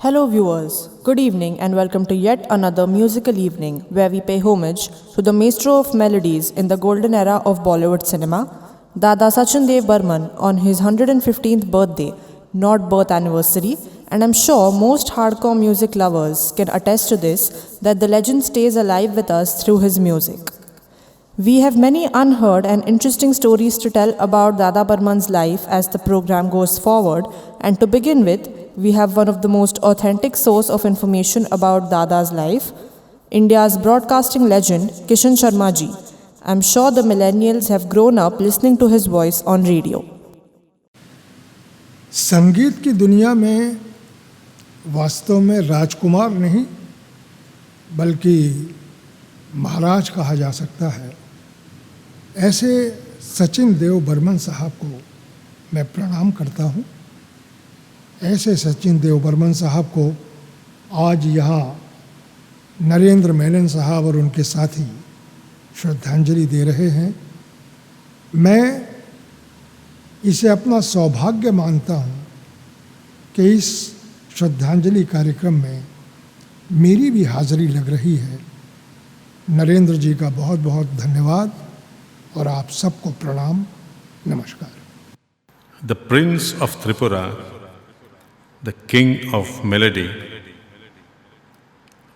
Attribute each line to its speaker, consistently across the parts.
Speaker 1: Hello, viewers. Good evening, and welcome to yet another musical evening where we pay homage to the maestro of melodies in the golden era of Bollywood cinema, Dada Sachin Dev Burman, on his 115th birthday, not birth anniversary. And I'm sure most hardcore music lovers can attest to this that the legend stays alive with us through his music. We have many unheard and interesting stories to tell about Dada Burman's life as the program goes forward, and to begin with, we have one of the most authentic source of information about Dada's life, India's broadcasting legend Kishan Sharma ji. I'm sure the millennials have grown up listening to his voice on radio.
Speaker 2: संगीत की दुनिया में वास्तव में राजकुमार नहीं बल्कि महाराज कहा जा सकता है। ऐसे सचिन देव बर्मन साहब को मैं प्रणाम करता हूँ। ऐसे सचिन देव बर्मन साहब को आज यहाँ नरेंद्र मेनन साहब और उनके साथी श्रद्धांजलि दे रहे हैं। मैं इसे अपना सौभाग्य मानता हूँ कि इस श्रद्धांजलि कार्यक्रम में मेरी भी हाज़िरी लग रही है। नरेंद्र जी का बहुत बहुत धन्यवाद और आप सबको प्रणाम, नमस्कार।
Speaker 3: The Prince of Tripura, the King of Melody,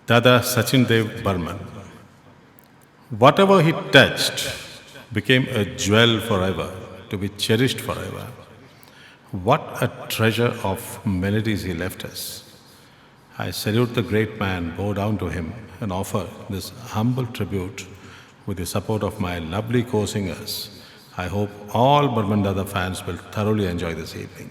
Speaker 3: Dada Sachin Dev Burman. Whatever he touched became a jewel forever, to be cherished forever. What a treasure of melodies he left us. I salute the great man, bow down to him, and offer this humble tribute with the support of my lovely co-singers. I hope all Burman Dada fans will thoroughly enjoy this evening.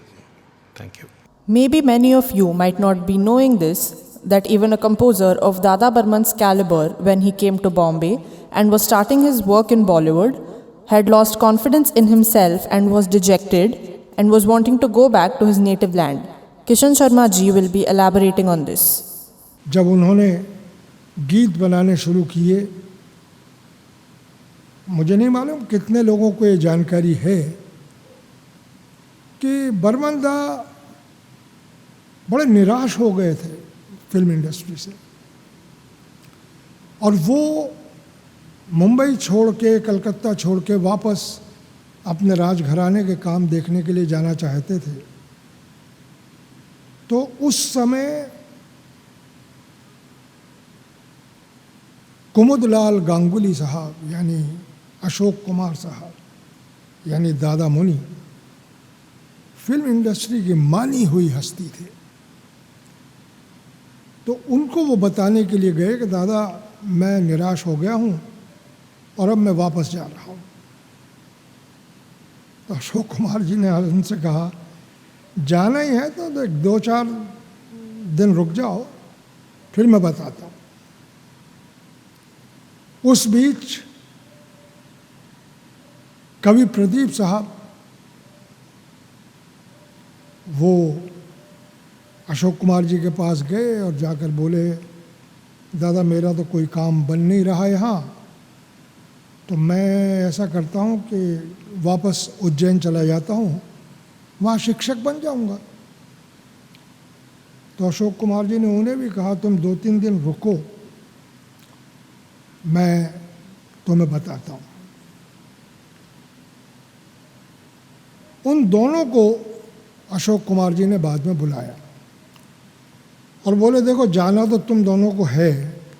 Speaker 3: Thank you.
Speaker 1: Maybe many of you might not be knowing this, that even a composer of Dada Burman's caliber, when he came to Bombay and was starting his work in Bollywood, had lost confidence in himself and was dejected and was wanting to go back to his native land. Kishan Sharma ji will be elaborating on this.
Speaker 2: जब उन्होंने गीत बनाने शुरू किए, मुझे नहीं मालूम कितने लोगों को ये जानकारी है कि बर्मन दा बड़े निराश हो गए थे फिल्म इंडस्ट्री से, और वो मुंबई छोड़ के, कलकत्ता छोड़ के वापस अपने राजघराने के काम देखने के लिए जाना चाहते थे। तो उस समय कुमुदलाल गांगुली साहब यानी अशोक कुमार साहब यानी दादा मुनि फिल्म इंडस्ट्री की मानी हुई हस्ती थे। तो उनको वो बताने के लिए गए कि दादा मैं निराश हो गया हूँ और अब मैं वापस जा रहा हूँ। तो अशोक कुमार जी ने उनसे कहा जाना ही है तो 2-4 दिन रुक जाओ, फिर मैं बताता हूँ। उस बीच कवि प्रदीप साहब वो अशोक कुमार जी के पास गए और जाकर बोले दादा मेरा तो कोई काम बन नहीं रहा यहाँ, तो मैं ऐसा करता हूँ कि वापस उज्जैन चला जाता हूँ, वहाँ शिक्षक बन जाऊँगा। तो अशोक कुमार जी ने उन्हें भी कहा तुम 2-3 दिन रुको, मैं तुम्हें बताता हूँ। उन दोनों को अशोक कुमार जी ने बाद में बुलाया और बोले देखो जाना तो तुम दोनों को है,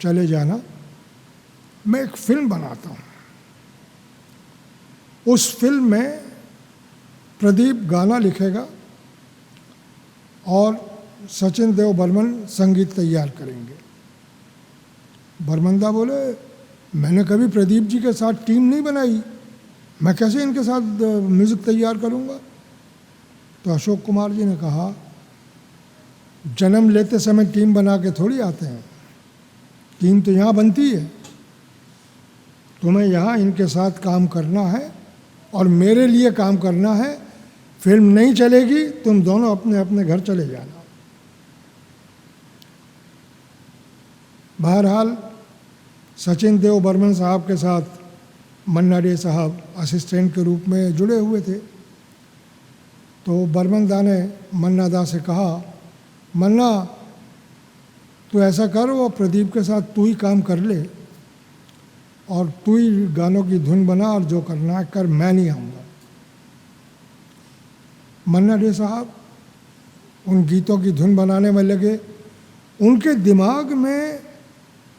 Speaker 2: चले जाना, मैं एक फिल्म बनाता हूँ। उस फिल्म में प्रदीप गाना लिखेगा और सचिन देव बर्मन संगीत तैयार करेंगे। बर्मनदा बोले मैंने कभी प्रदीप जी के साथ टीम नहीं बनाई, मैं कैसे इनके साथ म्यूज़िक तैयार करूँगा। तो अशोक कुमार जी ने कहा जन्म लेते समय टीम बना के थोड़ी आते हैं, टीम तो यहाँ बनती है, तुम्हें यहाँ इनके साथ काम करना है और मेरे लिए काम करना है। फिल्म नहीं चलेगी, तुम दोनों अपने अपने घर चले जाना। बहरहाल सचिन देव बर्मन साहब के साथ मन्ना डे साहब असिस्टेंट के रूप में जुड़े हुए थे। तो बर्मन दा ने मन्ना दा से कहा मन्ना तो ऐसा कर, वो प्रदीप के साथ तू ही काम कर ले और तू ही गानों की धुन बना और जो करना है कर, मैं नहीं आऊँगा। मन्ना डे साहब उन गीतों की धुन बनाने में लगे। उनके दिमाग में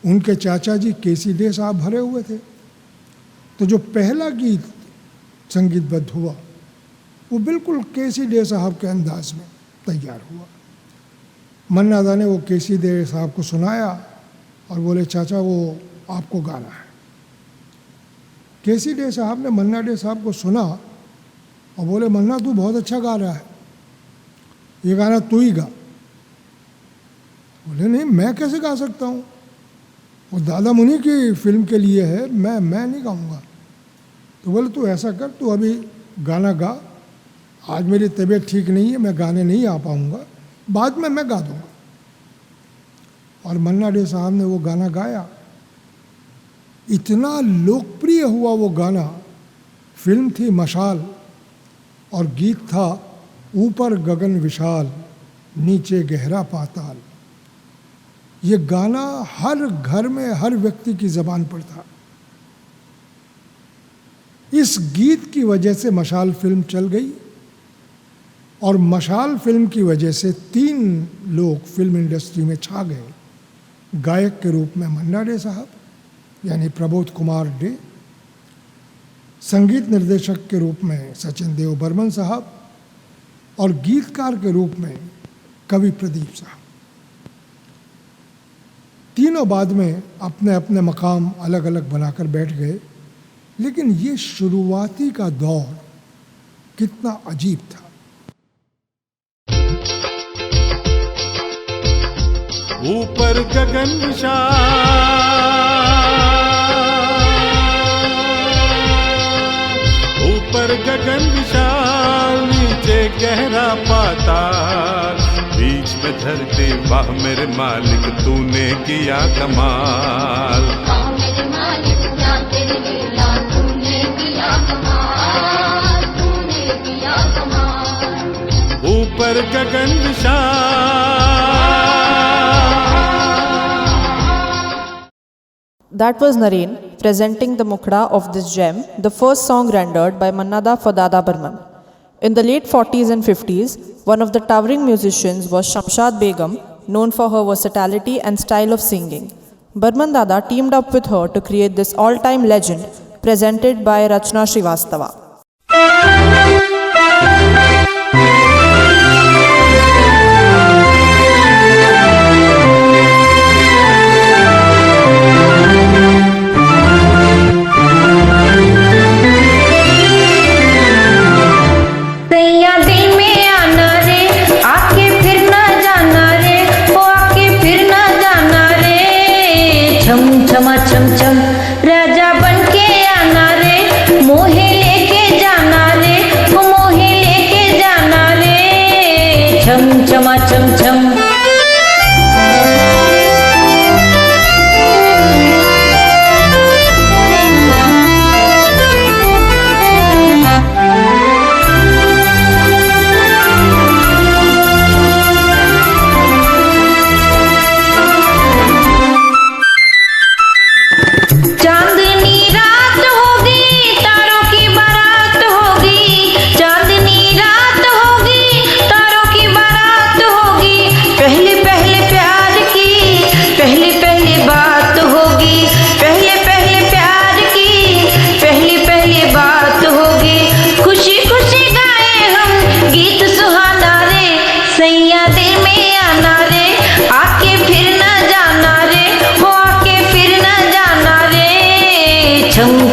Speaker 2: उनके चाचा जी केसी डे साहब भरे हुए थे। तो जो पहला गीत संगीतबद्ध हुआ वो बिल्कुल केसी डे साहब के अंदाज में तैयार हुआ। मन्ना दा ने वो केसी डे साहब को सुनाया और बोले चाचा वो आपको गाना है। केसी डे साहब ने मन्ना डे साहब को सुना और बोले मन्ना तू बहुत अच्छा गा रहा है, ये गाना तू ही गा। बोले नहीं मैं कैसे गा सकता हूँ, वो दादा मुनि की फिल्म के लिए है, मैं नहीं गाऊंगा। तो बोले तू ऐसा कर, तू अभी गाना गा, आज मेरी तबीयत ठीक नहीं है, मैं गाने नहीं आ पाऊँगा, बाद में मैं गा दूँगा। और मन्ना डे साहब ने वो गाना गाया। इतना लोकप्रिय हुआ वो गाना। फिल्म थी मशाल और गीत था ऊपर गगन विशाल नीचे गहरा पाताल। ये गाना हर घर में हर व्यक्ति की ज़बान पर था। इस गीत की वजह से मशाल फिल्म चल गई और मशाल फिल्म की वजह से 3 लोग फिल्म इंडस्ट्री में छा गए। गायक के रूप में मन्ना डे साहब यानी प्रबोध कुमार डे, संगीत निर्देशक के रूप में सचिन देव बर्मन साहब और गीतकार के रूप में कवि प्रदीप साहब। तीनों बाद में अपने अपने मकाम अलग अलग बनाकर बैठ गए, लेकिन ये शुरुआती का दौर कितना अजीब था।
Speaker 3: ऊपर गगन विशाल, ऊपर गगन विशाल नीचे गहरा पाताल, बीच में धरती वाह मेरे मालिक तूने किया कमाल।
Speaker 4: मेरे मालिक जा तेरे लीला तूने किया कमाल, तूने किया कमाल।
Speaker 3: ऊपर गगन विशाल।
Speaker 1: That was Naren presenting the Mukhda of this gem, the first song rendered by Manna Da for Dada Burman. In the late 40s and 50s, one of the towering musicians was Shamshad Begum, known for her versatility and style of singing. Burman Dada teamed up with her to create this all-time legend, presented by Rachna Srivastava.
Speaker 4: छमा छम छम राजा बन के आना रे, मोहे लेके जाना रे, मोहे लेके जाना रे। छम छमा छम छम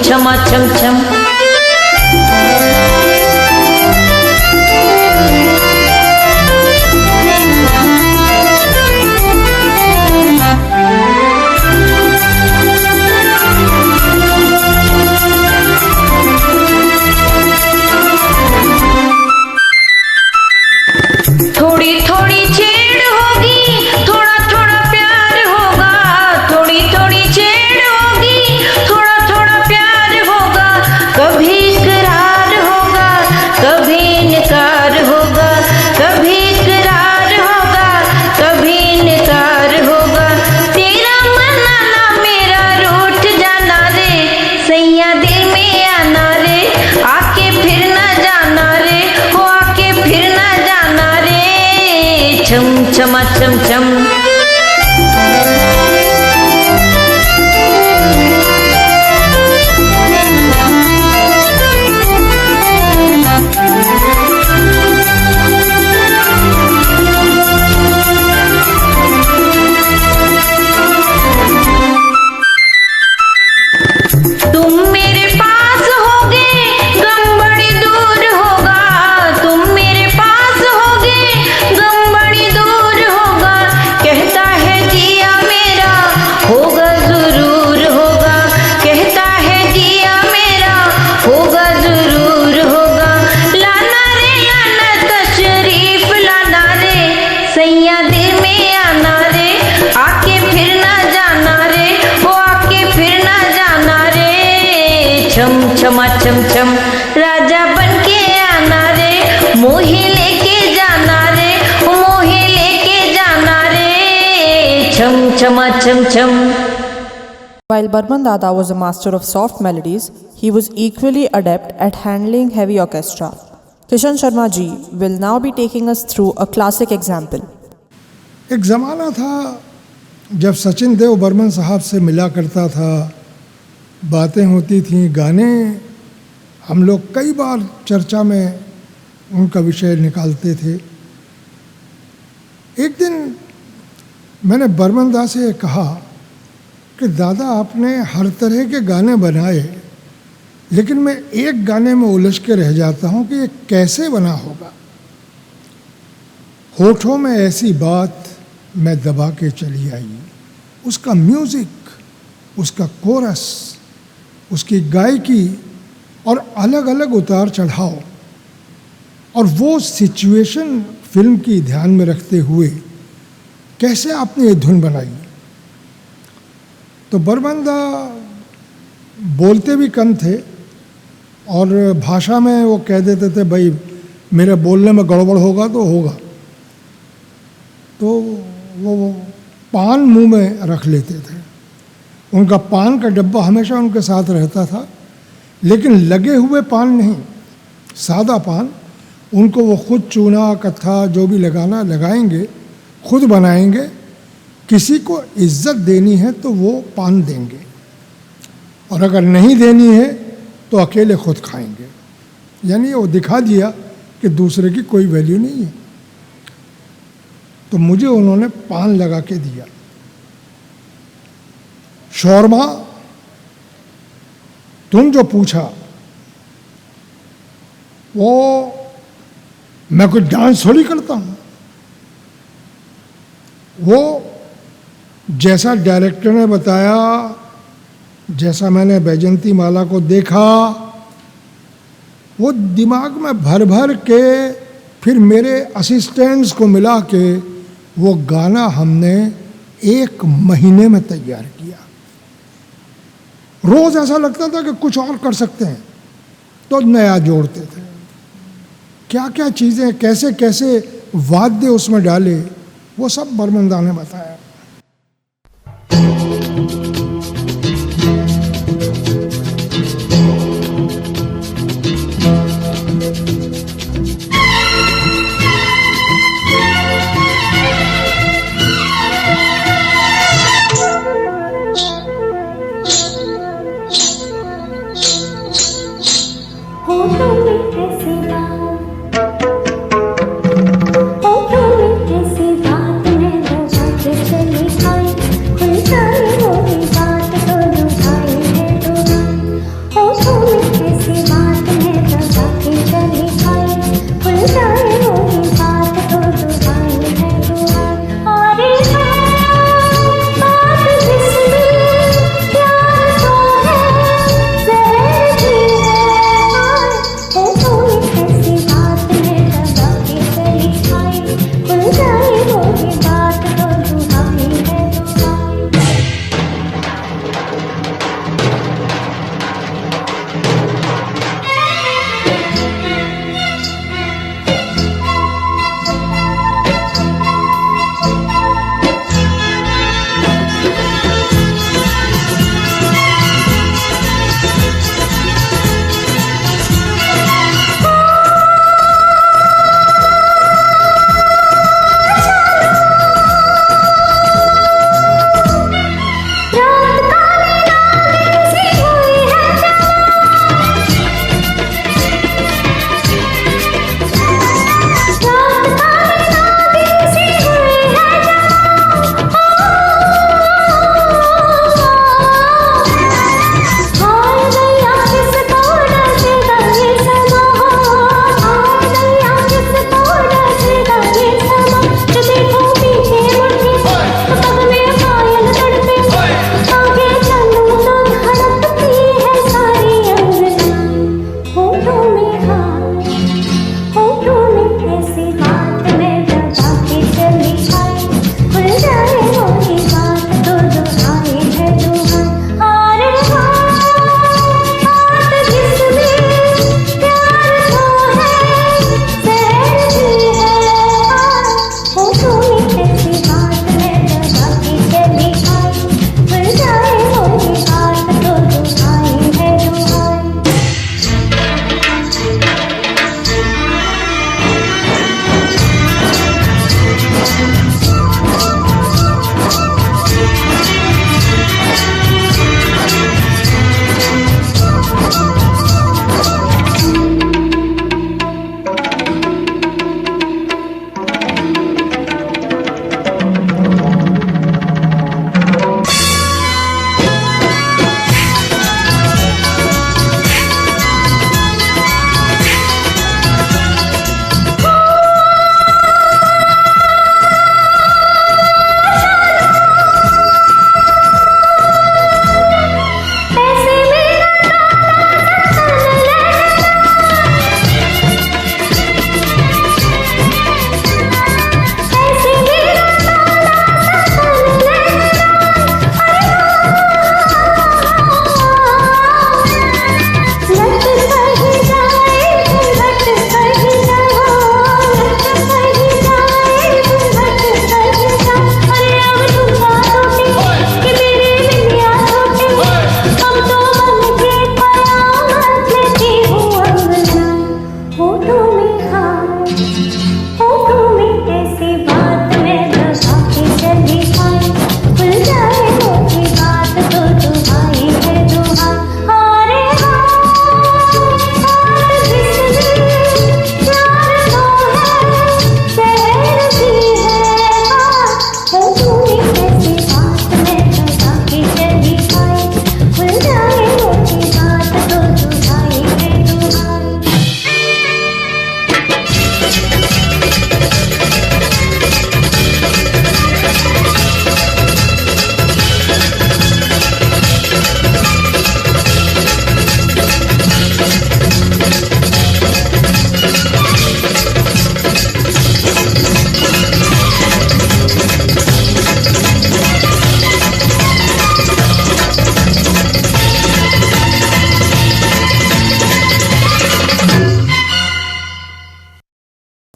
Speaker 4: छमा छम छम। थोड़ी थोड़ी छेड़ होगी, थोड़ा थोड़ा प्यार होगा, थोड़ी थोड़ी छेड़ होगी, थोड़ा थोड़ा प्यार होगा, छम छम। तुम मेरे पास होगे गम बड़ी दूर होगा, तुम मेरे पास होगे गम बड़ी दूर होगा, कहता है जिया मेरा होगा जरूर होगा, कहता है जिया मेरा होगा जरूर होगा। लाना रे लाना तशरीफ लाना रे, सैया दिल में आना रे, आके फिर ना जाना रे, वो आके फिर ना जाना रे। छम छमा छम छम राजा बन के आना रे, मोहे लेके जाना रे, मोहे लेके जाना रे। छम छमा छम छम।
Speaker 1: While Barman Dada was a master of soft melodies, he was equally adept at handling heavy orchestra. Kishan Sharma ji will now be taking us through a classic example.
Speaker 2: एक ज़माना था जब सचिन देव बर्मन साहब से मिला करता था, बातें होती थीं, गाने हम लोग कई बार चर्चा में उनका विषय निकालते थे। एक दिन मैंने बर्मन दा से कहा कि दादा आपने हर तरह के गाने बनाए, लेकिन मैं एक गाने में उलझ के रह जाता हूँ कि ये कैसे बना होगा। होठों में ऐसी बात मैं दबा के चली आई, उसका म्यूज़िक, उसका कोरस, उसकी गायकी और अलग अलग उतार चढ़ाव और वो सिचुएशन फिल्म की ध्यान में रखते हुए कैसे आपने ये धुन बनाई। तो बर्मन दा बोलते भी कम थे और भाषा में वो कह देते थे भाई मेरे बोलने में गड़बड़ होगा तो होगा, तो वो पान मुंह में रख लेते थे। उनका पान का डब्बा हमेशा उनके साथ रहता था, लेकिन लगे हुए पान नहीं, सादा पान। उनको वो खुद चूना कत्था जो भी लगाना लगाएंगे, खुद बनाएंगे। किसी को इज्जत देनी है तो वो पान देंगे, और अगर नहीं देनी है तो अकेले खुद खाएंगे। यानी वो दिखा दिया कि दूसरे की कोई वैल्यू नहीं है। तो मुझे उन्होंने पान लगा के दिया। शौरमा, तुम जो पूछा वो मैं कोई डांस थोड़ी करता हूं, वो जैसा डायरेक्टर ने बताया, जैसा मैंने बैजंती माला को देखा, वो दिमाग में भर भर के फिर मेरे असिस्टेंट्स को मिला के वो गाना हमने 1 महीने में तैयार किया। रोज ऐसा लगता था कि कुछ और कर सकते हैं तो नया जोड़ते थे। क्या क्या चीज़ें, कैसे कैसे वाद्य उसमें डाले, वो सब बर्मन दा ने बताया।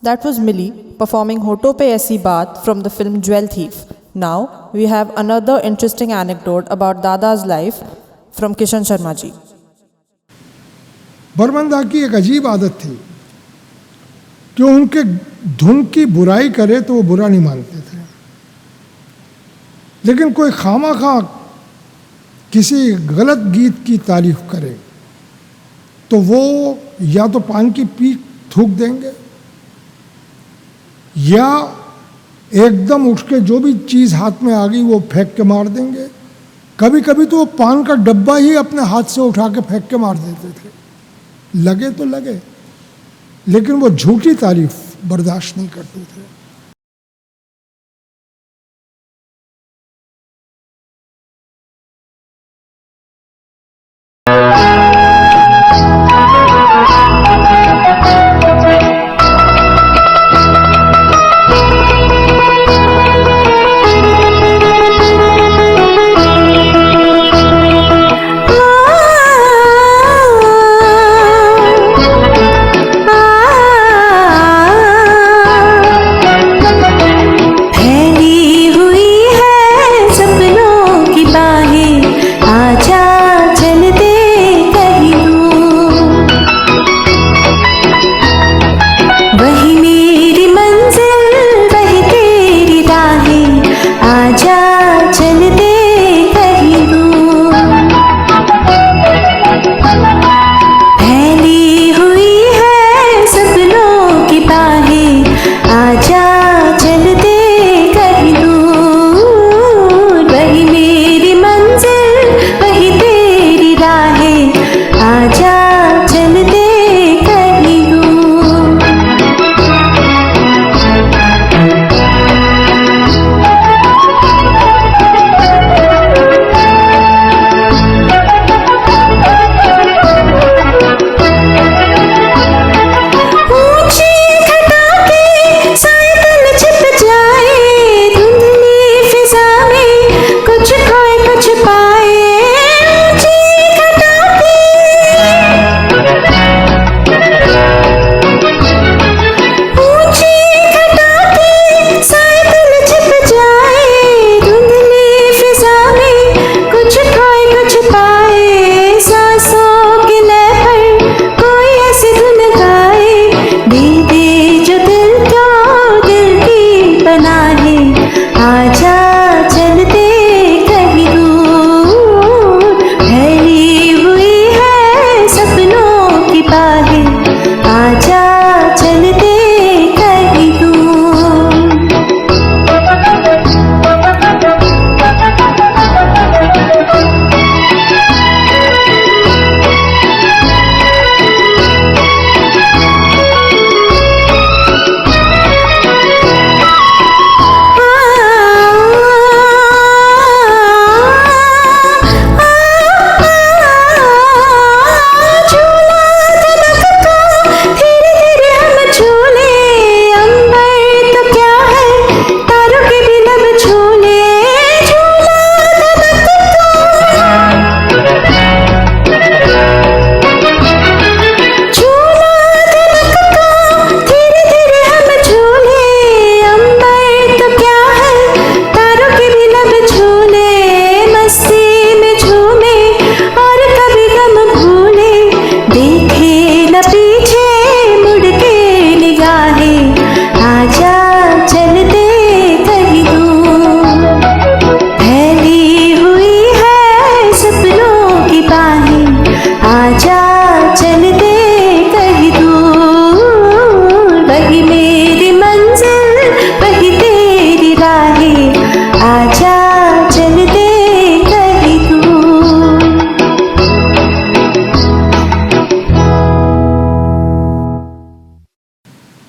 Speaker 1: That was Millie performing Hoto Pe Aisi Baat from the film Jewel Thief. Now we have another interesting anecdote about Dada's life from Kishan Sharma ji.
Speaker 2: Burman दा की एक अजीब आदत थी कि उनके धुन की बुराई करे तो वो बुरा नहीं मानते थे, लेकिन कोई खामाखा किसी गलत गीत की तारीफ करे तो वो या तो पान की पीक थूक देंगे या एकदम उठ के जो भी चीज़ हाथ में आ गई वो फेंक के मार देंगे। कभी कभी तो वो पान का डब्बा ही अपने हाथ से उठा के फेंक के मार देते थे। लगे तो लगे, लेकिन वो झूठी तारीफ बर्दाश्त नहीं करते थे।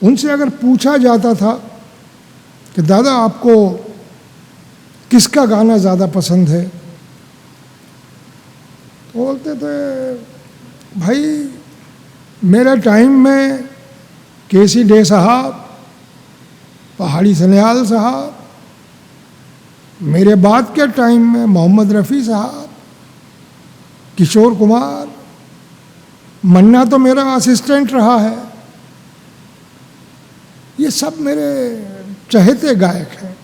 Speaker 2: उनसे अगर पूछा जाता था कि दादा आपको किसका गाना ज़्यादा पसंद है, तो बोलते थे भाई मेरे टाइम में केसी डे साहब, पहाड़ी सन्याल साहब, मेरे बाद के टाइम में मोहम्मद रफ़ी साहब, किशोर कुमार, मन्ना तो मेरा असिस्टेंट रहा है, ये सब मेरे चहेते गायक हैं।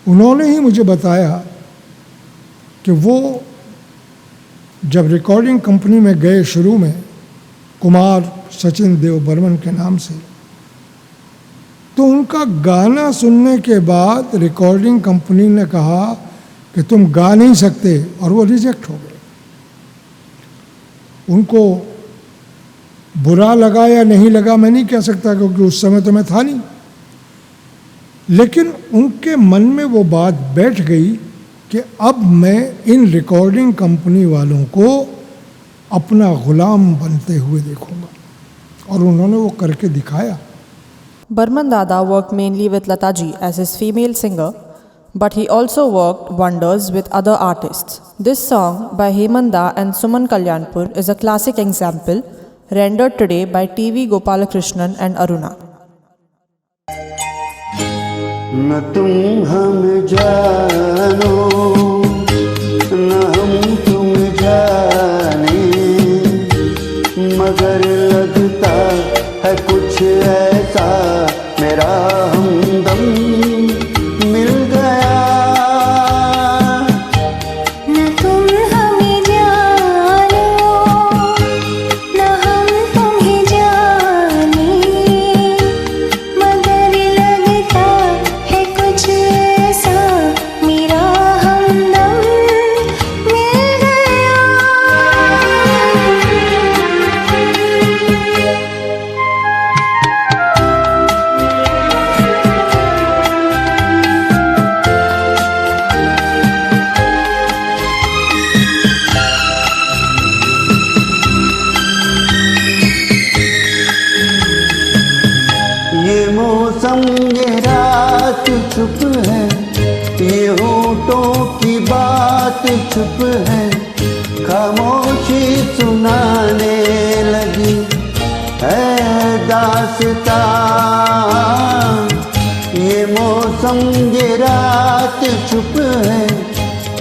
Speaker 2: उन्होंने ही मुझे बताया कि वो जब रिकॉर्डिंग कंपनी में गए शुरू में, कुमार सचिन देव बर्मन के नाम से, तो उनका गाना सुनने के बाद रिकॉर्डिंग कंपनी ने कहा कि तुम गा नहीं सकते, और वो रिजेक्ट हो गए। उनको बुरा लगा या नहीं लगा मैं नहीं कह सकता, क्योंकि उस समय तो मैं था नहीं, लेकिन उनके मन में वो बात बैठ गई कि अब मैं इन रिकॉर्डिंग कंपनी वालों को अपना गुलाम बनते हुए देखूंगा, और उन्होंने वो करके दिखाया।
Speaker 1: Burman Dada worked mainly with Lataji as his female singer, but he also worked wonders with other artists. This song by Hemanda and Suman Kalyanpur is a classic example, rendered today by TV Gopalakrishnan and Aruna.
Speaker 5: न तुम हम जानो न हम तुम जाने, मगर लगता है कुछ ऐसा मेरा हमदम मिल गया।
Speaker 6: न तुम हमें जानो न हम तुम्हें जाने, मगर लगता है कुछ ऐसा मेरा हमदम मिल गया।
Speaker 5: ये मौसम ये रात चुप है, ये होठों की बात चुप है, खामोशी सुनाने लगी है दास्तां। ये मौसम ये रात चुप है,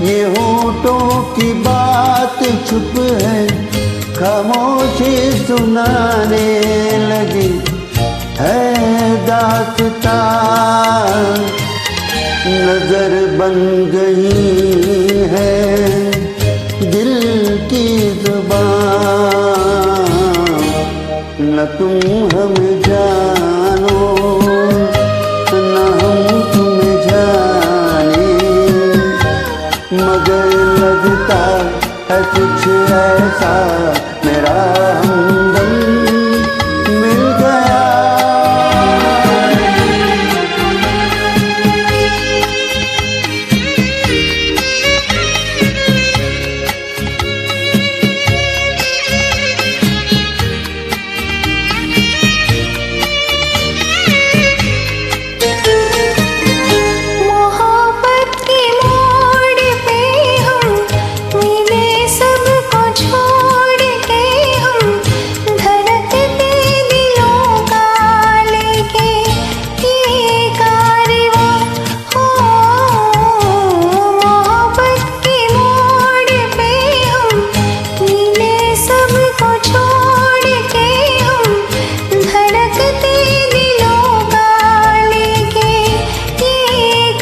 Speaker 5: ये होठों की बात चुप है, खामोशी सुनाने लगी है दास्तां। नजर बन गई है दिल की जुबान, न तुम हमें जानो न हम तुम्हें जाने, मगर लगता है कुछ ऐसा मेरा हमदम मिल गया।
Speaker 6: मोहब्बत की मोड़ पे हम मिले, सबको छोड़ के हम धड़कते दिलों का लेके ये कारवां हो। मोहब्बत की मोड़ पे हम मिले, सबको छोड़ के हम धड़कते दिलों का लेके ये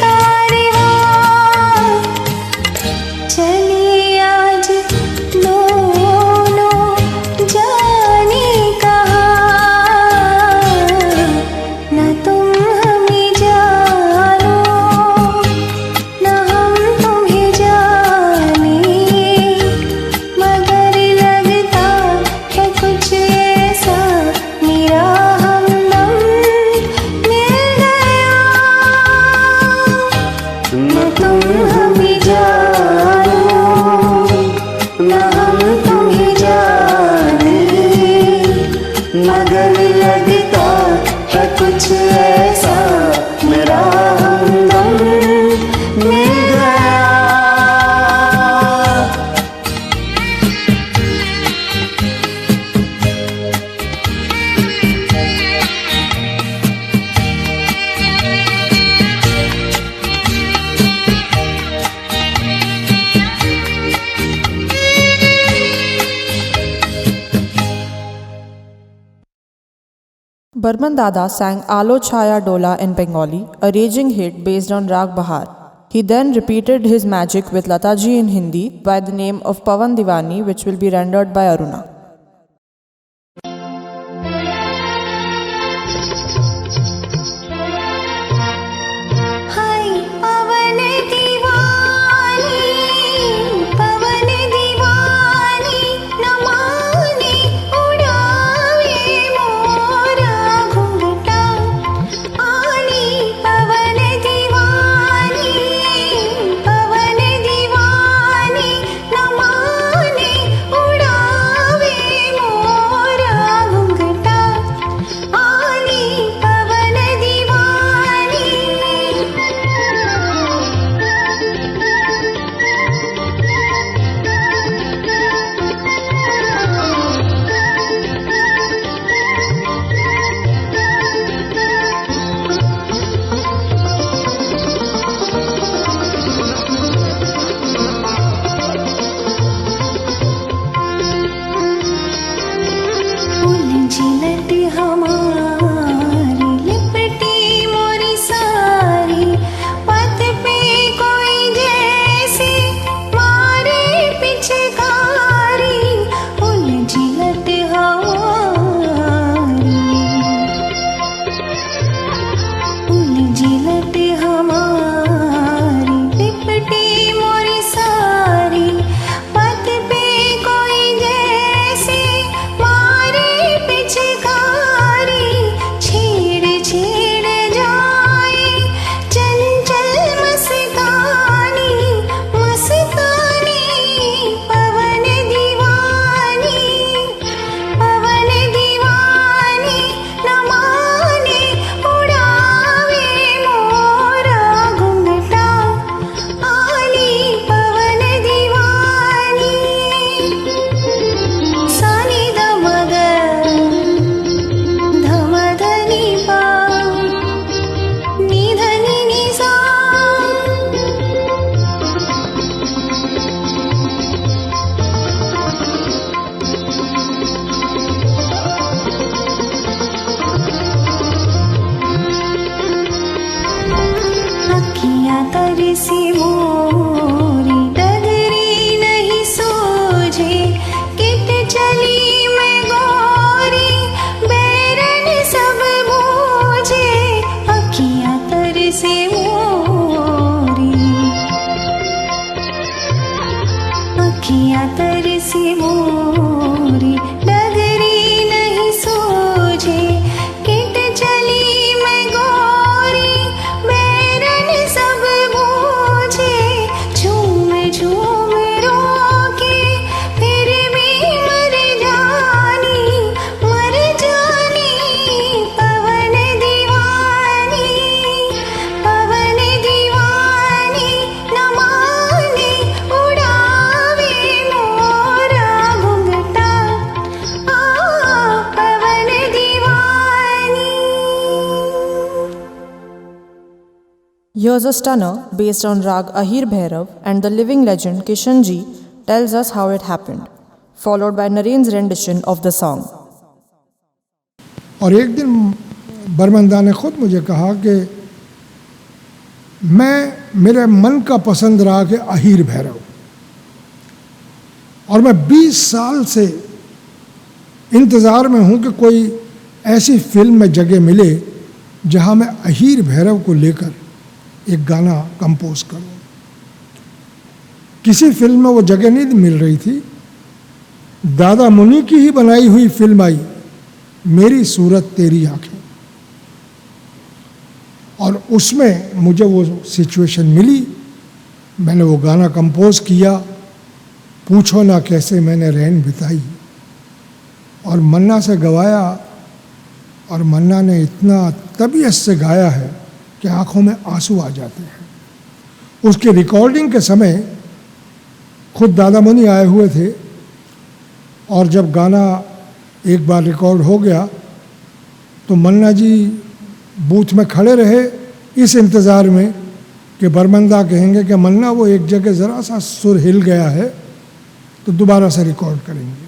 Speaker 6: कारवां। चलिए आज दोनों जाने कहाँ, न तुम हमें जानो न हम तुम्हें जाने, मगर लगता है कुछ ऐसा मेरा हमदम मिल गया। न तुम हमें जानो न हम तुम्हें जाने, मगर लगता है कुछ ऐसा मेरा हमदम मिल गया।
Speaker 1: Barman Dada sang Alo Chaya Dola in Bengali, a raging hit based on Rag Bahar. He then repeated his magic with Lataji in Hindi by the name of Pavan Divani, which will be rendered by Aruna.
Speaker 6: हाय पवन दीवानी न माने उड़ावे मोरा घुंघटा आली पवन दीवानी न माने उड़ावे मोरा घुंघटा आली पवन दीवानी उलझिलत हमारी लिपटी मोरी सारी पथ पे कोई जैसे मारे पिचकारी उलझिलत हमारी लिपटी मोरी सारी पथ पे कोई जैसे मारे पिचकारी छेड़ छेड़ जाए चंचल मस्तानी पवन दीवानी न माने उड़ावे मोरा घुंघटा आली पवन दीवानी सानी दमग धमधनी पा निधनी निसा अखियाँ तरसी मोरी डगरी नहीं सोझे किट चली मैं गोरी बैरन सब बूझे अखियाँ तरसी मोरी डगरी नहीं सोझे किट चली मैं गोरी बैरन सब बूझे झूम झूम रोके फिर भी मर जानी पवन दीवानी न माने उड़ावे मोरा घुंघटा पवन दीवानी।
Speaker 1: Here's a stunner based on Rag Ahir Bhairav, and the living legend Kishanji tells us how it happened, followed by Naren's rendition of the song.
Speaker 2: और एक दिन बर्मनदा ने खुद मुझे कहा कि मेरे मन का पसंद राग है अहीर भैरव, और मैं 20 साल से इंतज़ार में हूँ कि कोई ऐसी फिल्म में जगह मिले जहाँ मैं अहीर भैरव को लेकर एक गाना कंपोज करूँ। किसी फिल्म में वो जगह नहीं मिल रही थी। दादा मुनि की ही बनाई हुई फिल्म आई मेरी सूरत तेरी आंखें, और उसमें मुझे वो सिचुएशन मिली। मैंने वो गाना कंपोज किया, पूछो ना कैसे मैंने रैन बिताई, और मन्ना से गवाया, और मन्ना ने इतना तबीयत से गाया है कि आंखों में आंसू आ जाते हैं। उसके रिकॉर्डिंग के समय खुद दादा मुनि आए हुए थे, और जब गाना एक बार रिकॉर्ड हो गया तो मन्ना जी बूथ में खड़े रहे इस इंतज़ार में कि बर्मनदा कहेंगे कि मन्ना वो एक जगह ज़रा सा सुर हिल गया है तो दोबारा से रिकॉर्ड करेंगे।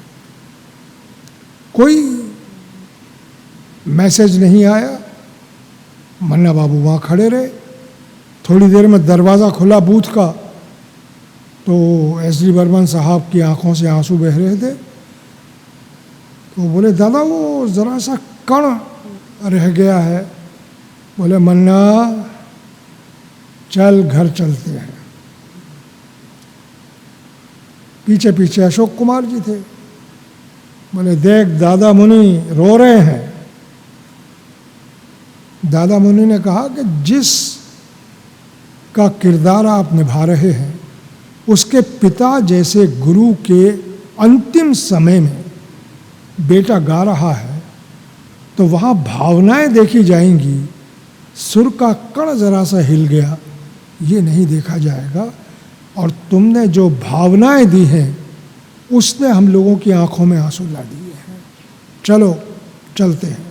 Speaker 2: कोई मैसेज नहीं आया। मन्ना बाबू वहाँ खड़े रहे। थोड़ी देर में दरवाज़ा खुला बूथ का, तो एस.डी. बर्मन साहब की आंखों से आंसू बह रहे थे। तो बोले, दादा वो ज़रा सा कण रह गया है। बोले, मन्ना चल घर चलते हैं। पीछे पीछे अशोक कुमार जी थे। बोले, देख दादा मुनि रो रहे हैं। दादा मुनि ने कहा कि जिस का किरदार आप निभा रहे हैं, उसके पिता जैसे गुरु के अंतिम समय में बेटा गा रहा है तो वहाँ भावनाएं देखी जाएंगी। सुर का कण जरा सा हिल गया, ये नहीं देखा जाएगा। और तुमने जो भावनाएं दी हैं उसने हम लोगों की आंखों में आंसू ला दिए हैं। चलो चलते हैं।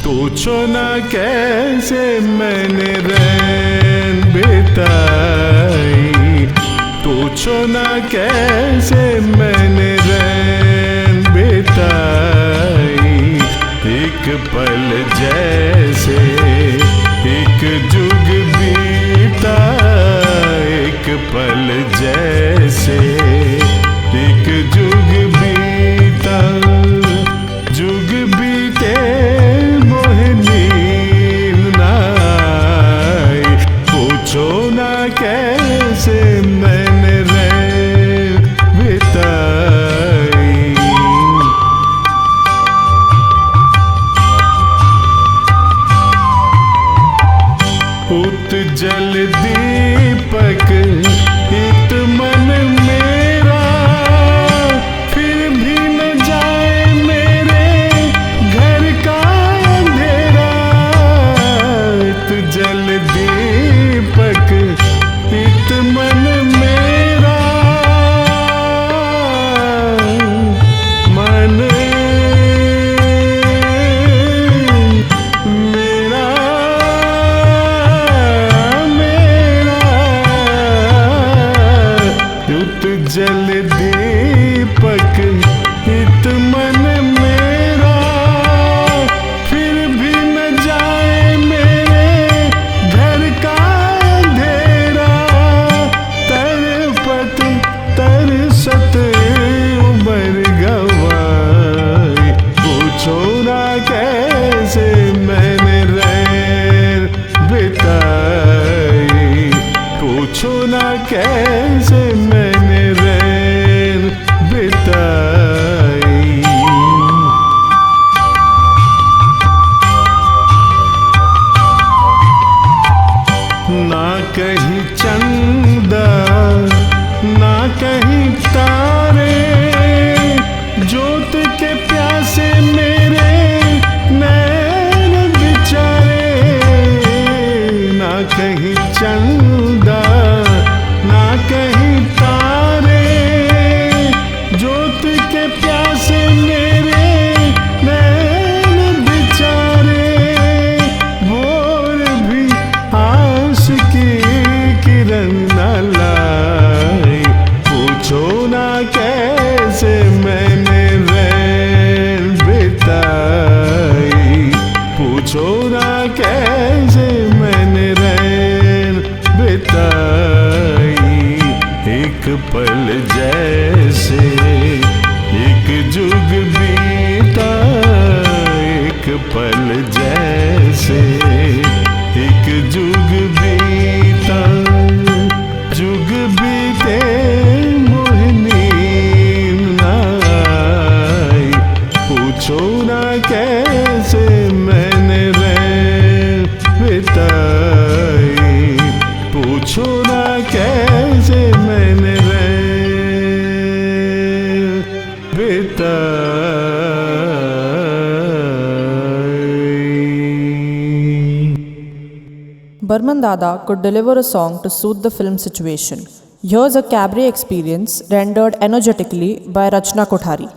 Speaker 7: पूछो ना कैसे मैंने रैन बिताई, पूछो ना कैसे मैंने रैन बिताई। एक पल जैसे एक जुग बीता, एक पल जैसे एक जुग बीता। जुग बीते पूछो ना कैसे मैंने रैन बिताई। उतजल दीपक इत मन मेरा, फिर भी न जाए मेरे घर का अंधेरा। उतजल दीपक इत मन मेरा, मन मेरा मेरा। उतजल दीपक इत मन मेरा, फिर भी न जाए मेरे घर का अंधेरा। तरपत तरसत उमर गवाई, पूछो ना कैसे मैंने रैन बिताई। पूछो ना कैसे मैंने रैन बिताई। ना कहीं चंदा ना कहीं तारे, जोत के प्यासे मेरे नैन बिचारे। ना कहीं चंदा ना कहीं तारे, जोत के प्यासे मेरे नैन बिचारे। भोर भी आस की किरण न लाई, पूछो ना कैसे मैंने रैन बिताई। पूछो ना कैसे मैंने रैन बिताई। एक पल जैसे एक जुग बीता, एक पल जैसे एक जुग बीता। जुग बीते मोहिनी नाई, पूछो ना कैसे मैंने रैन बिताई। पूछो ना कैसे मैंने रैन
Speaker 1: Burman Dada could deliver a song to suit the film situation. Here's a cabaret experience rendered energetically by Rachna Kothari.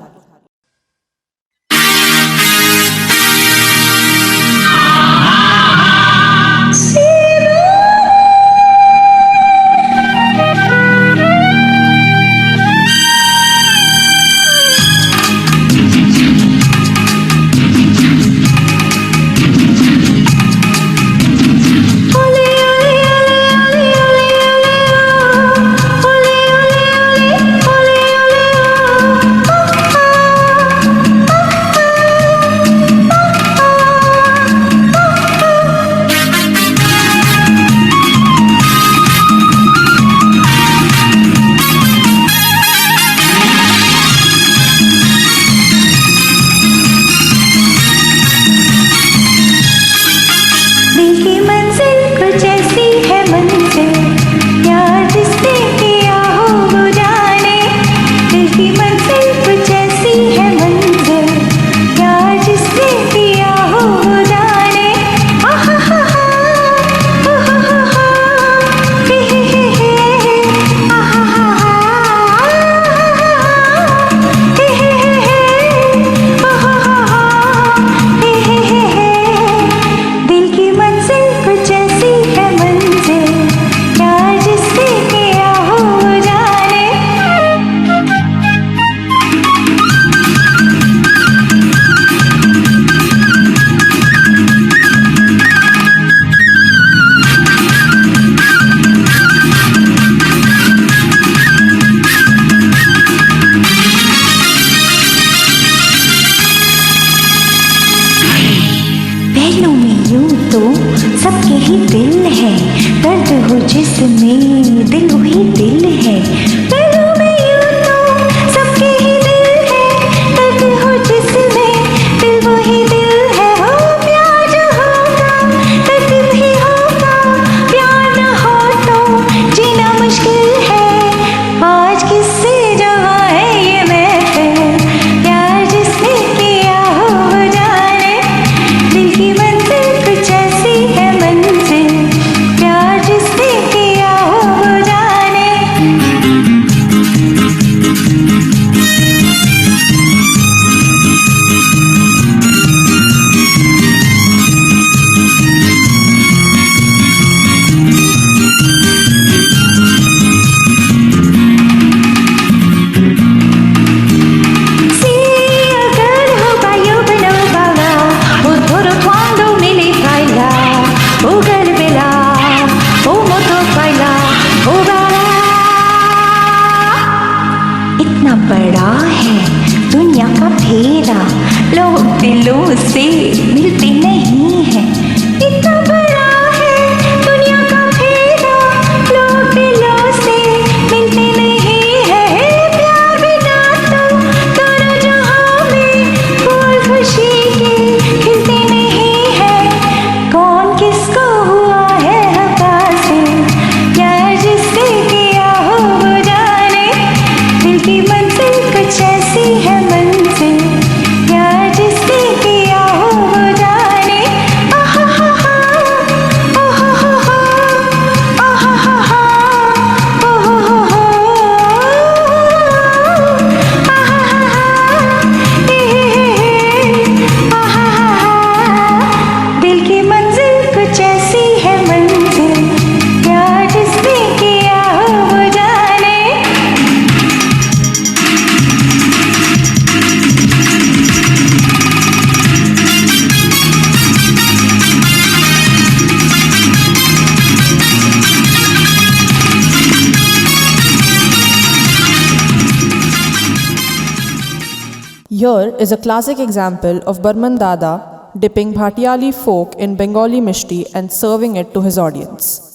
Speaker 1: Here is a classic example of Burman Dada dipping Bhatiyali folk in Bengali mishti and serving it to his audience.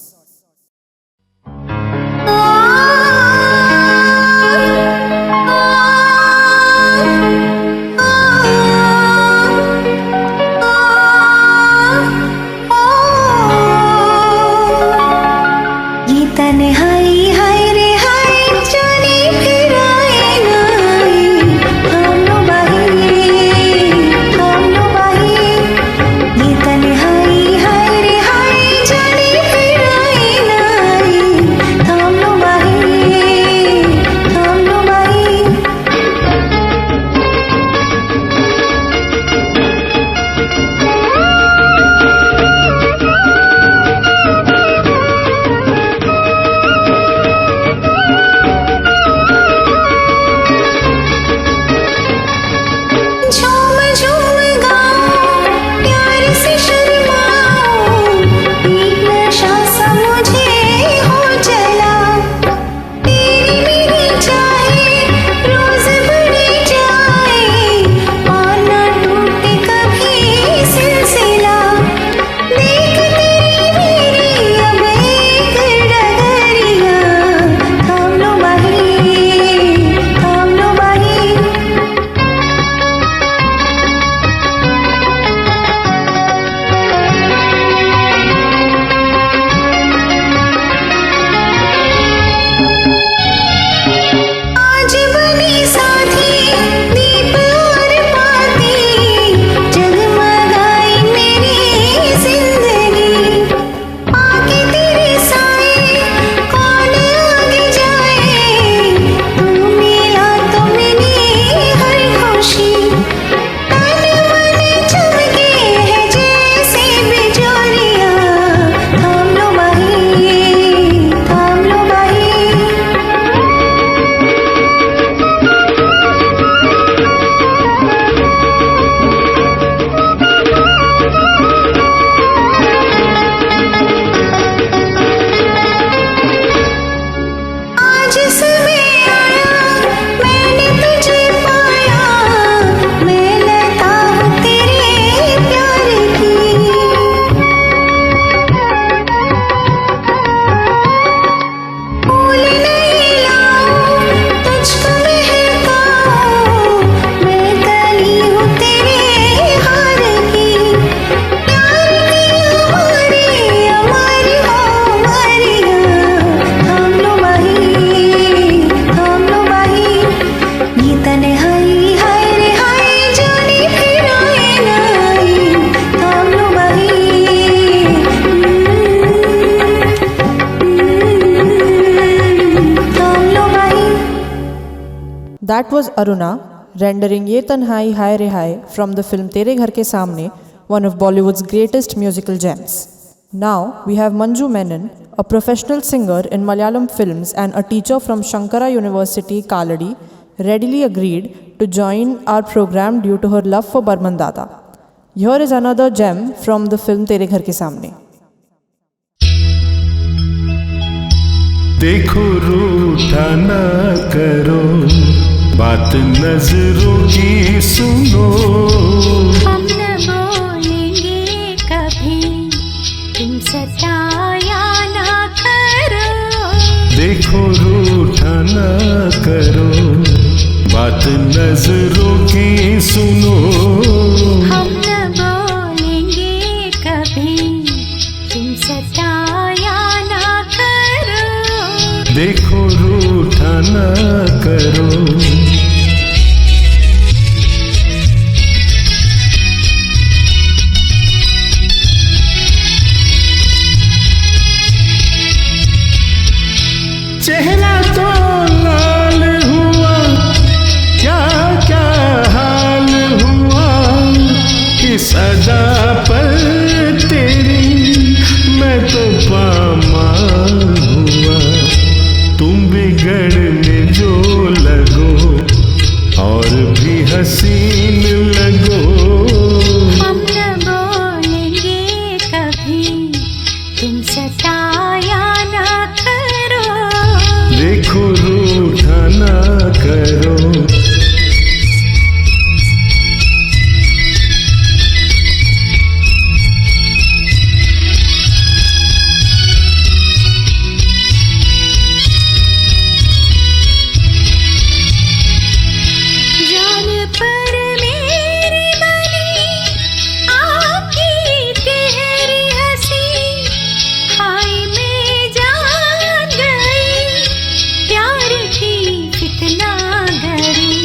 Speaker 6: ये तन्हाई हाय रे हाय जाने
Speaker 1: That was Aruna rendering Ye Tanhai Hai Rehai from the film Tere Ghar Ke Samne, one of Bollywood's greatest musical gems. Now we have Manju Menon, a professional singer in Malayalam films and a teacher from Shankara University, Kaladi, readily agreed to join our program due to her love for Barman Dada. Here is another gem from the film Tere Ghar Ke Samne.
Speaker 7: देखो रूठा ना करो, बात नजरों की सुनो।
Speaker 6: हम न बोलेंगे कभी, तुम सताया ना करो।
Speaker 7: देखो रूठा ना करो, बात नजरों की सुनो।
Speaker 6: हम न बोलेंगे कभी, तुम सताया ना करो।
Speaker 7: देखो रूठा ना करो। चेहरा तो लाल हुआ, क्या क्या हाल हुआ, इस अदा पर तेरी मैं तो पामाल हुआ। तुम बिगड़ने जो लगो और भी हसीन लगो।
Speaker 6: हम न बोलेंगे कभी, तुम सताया ना करो।
Speaker 7: देखो रूठा ना करो।
Speaker 6: जान पर मेरी बनी आपकी तेरी हंसी, हाय मैं जान गई प्यार की कितना गरी।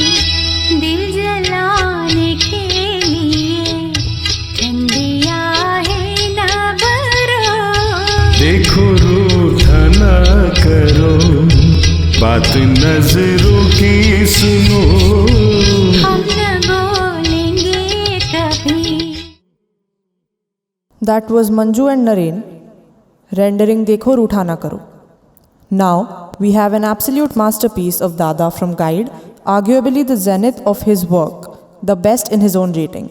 Speaker 6: दिल जलाने के लिए ठंडिया है ना भरो।
Speaker 7: देखो रूठा ना करो, बात नजरों की सुनो।
Speaker 6: हम न बोलेंगे कभी।
Speaker 1: That was Manju and Naren rendering Dekho Rootha Na Karo. Now we have an absolute masterpiece of Dada from Guide, arguably the zenith of his work, the best in his own rating.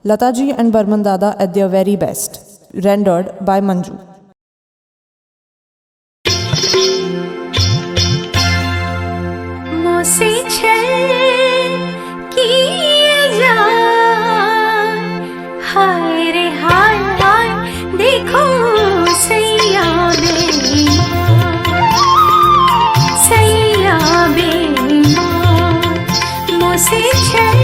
Speaker 1: Lataji and Barman Dada at their very best, rendered by Manju.
Speaker 6: मुझसे छल किए जाए, हाय रे हाय हाय देखो सैया बेईमान, सैया बेईमान। मुझसे छल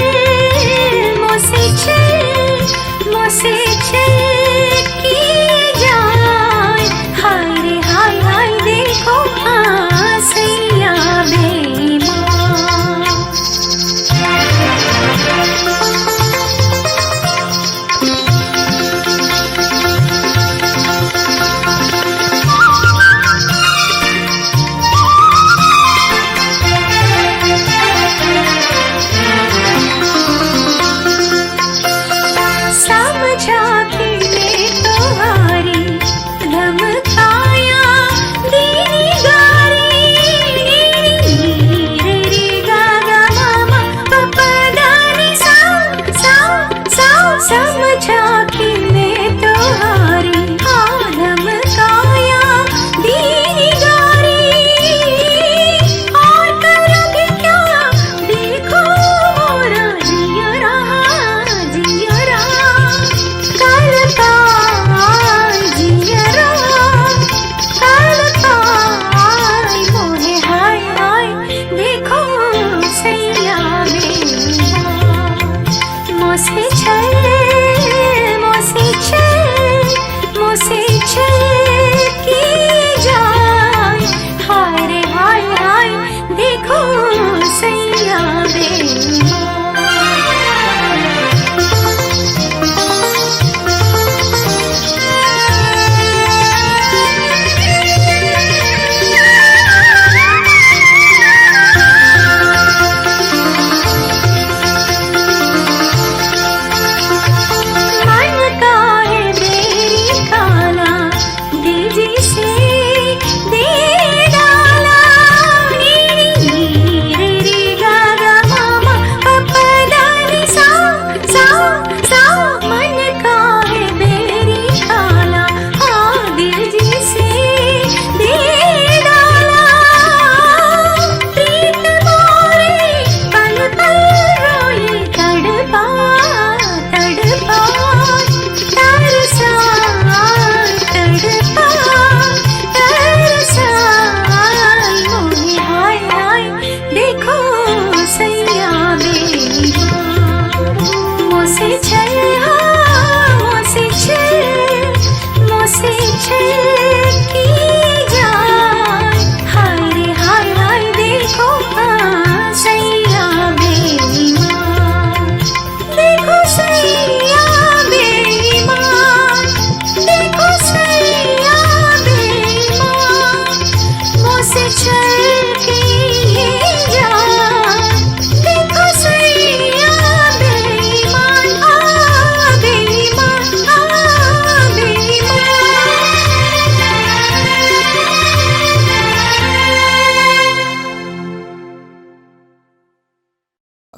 Speaker 6: किए जाए, हाय रे हाय हाय देखो हाँ सैया बेईमान।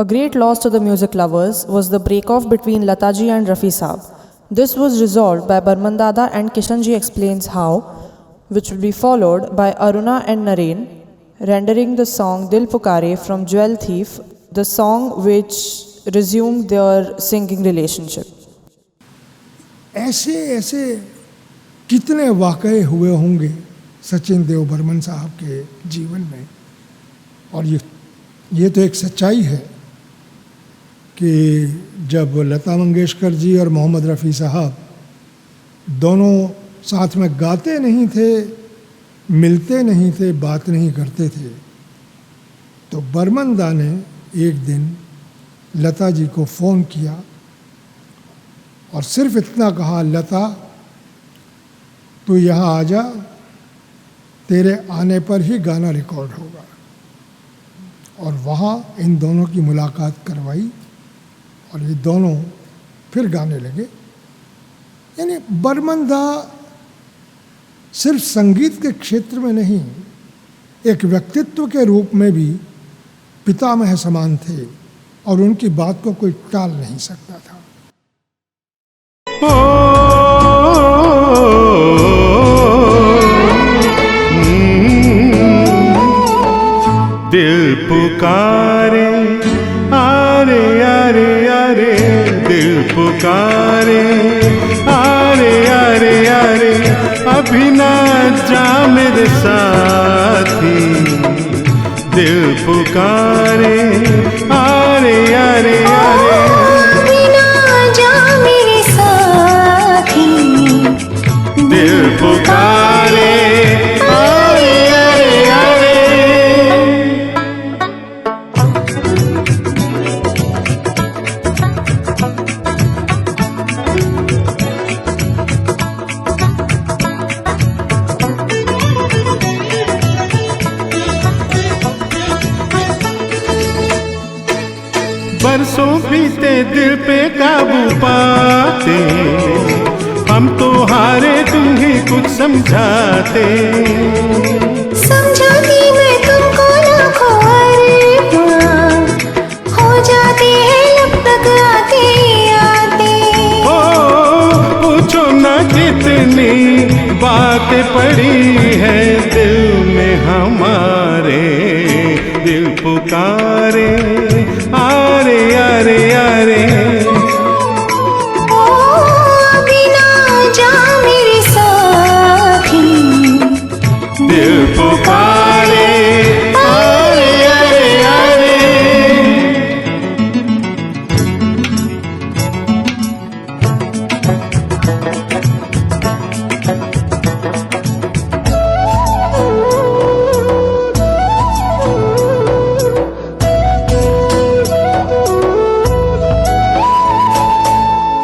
Speaker 1: A great loss to the music lovers was the break-off between Lataji and Rafi Saab. This was resolved by Barman Dada, and Kishanji explains how, which will be followed by Aruna and Naren, rendering the song Dil Pukare from Jewel Thief, the song which resumed their singing relationship.
Speaker 2: ऐसे ऐसे कितने वाक़ये हुए होंगे सचिन देव बर्मन साहब के जीवन में, और ये तो एक सच्चाई है कि जब लता मंगेशकर जी और मोहम्मद रफ़ी साहब दोनों साथ में गाते नहीं थे, मिलते नहीं थे, बात नहीं करते थे, तो बर्मन दा ने एक दिन लता जी को फ़ोन किया और सिर्फ इतना कहा, लता तू यहाँ आ जा, तेरे आने पर ही गाना रिकॉर्ड होगा। और वहाँ इन दोनों की मुलाकात करवाई और ये दोनों फिर गाने लगे। यानी बर्मन दा सिर्फ संगीत के क्षेत्र में नहीं, एक व्यक्तित्व के रूप में भी पितामह समान थे और उनकी बात को कोई टाल नहीं सकता था।
Speaker 7: दिल पुकारे आरे आरे आरे, दिल पुकारे आरे आरे आरे, अभी ना जा मेरे साथी, दिल पुकारे आरे आरे आरे,
Speaker 6: अभी ना जा मेरे साथी,
Speaker 7: दिल पुकारे आरे आरे आरे। बरसों बीते दिल पे काबू पाते, हम तो हारे तुम्हें कुछ समझाते,
Speaker 6: समझाती मैं तुमको लाखों अरमान, हो जाते हैं लब तक आते आते।
Speaker 7: ओ पूछो ना कितनी बातें पड़ी है दिल में हमारे, दिल पुकारे आरे आरे आरे,
Speaker 6: ओ अभी ना जा मेरे साथी,
Speaker 7: दिल पुकारे आरे आरे आरे।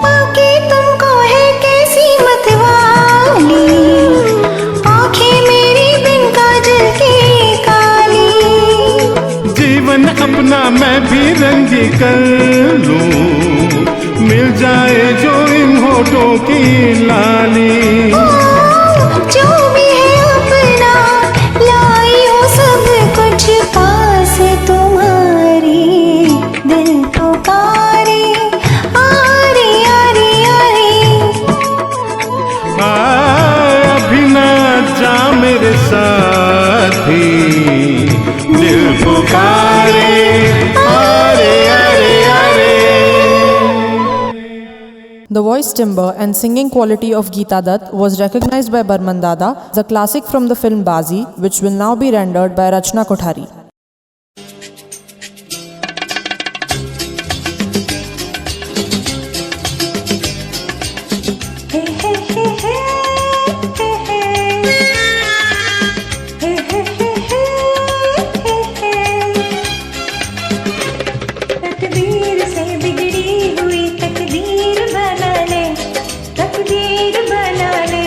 Speaker 6: पाके तुमको है कैसी मतवाली, आंखें मेरी बिन काजल की काली।
Speaker 7: जीवन अपना मैं भी रंगी कर लूं, मिल जाए जो इन होठों की लाली।
Speaker 6: जो भी है अपना लाई हो सब कुछ पास तुम्हारी, दिल पुकारे आरे आरे आरे,
Speaker 7: अभी ना जा मेरे साथी, दिल पुकारे आरे आरे आरे।
Speaker 1: The voice timbre and singing quality of Geeta Dutt was recognized by Barman Dada, the classic from the film Bazi, which will now be rendered by Rachna Kothari.
Speaker 6: हे हे हे हे हे हे हे हे हे। तकदीर से बिगड़ी हुई तकदीर बना ले, तकदीर बना ले,